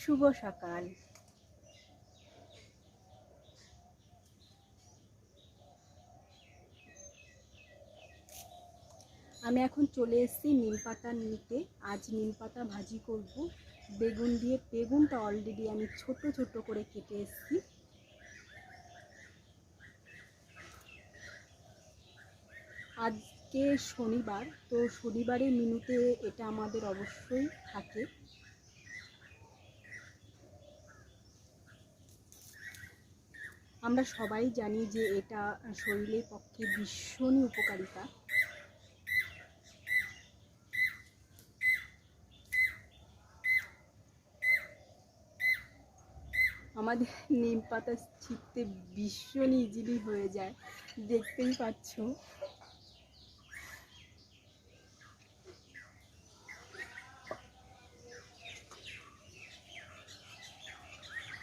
শুভ সকাল। আমি এখন চলে এসেছি নিম পাতা নিতে। আজ নিম পাতা ভাজি করব বেগুন দিয়ে। বেগুনটা অলরেডি আমি ছোট ছোট করে কেটে এসেছি। আজকে শনিবার, তো শনিবারের মেনুতে এটা আমাদের অবশ্যই থাকে। আমরা সবাই জানি যে এটা শরীরের পক্ষে ভীষণই উপকারিতা। আমাদের নিম পাতা ছিঁড়তে ভীষণ ইজিলি হয়ে যায়, দেখতেই পাচ্ছ।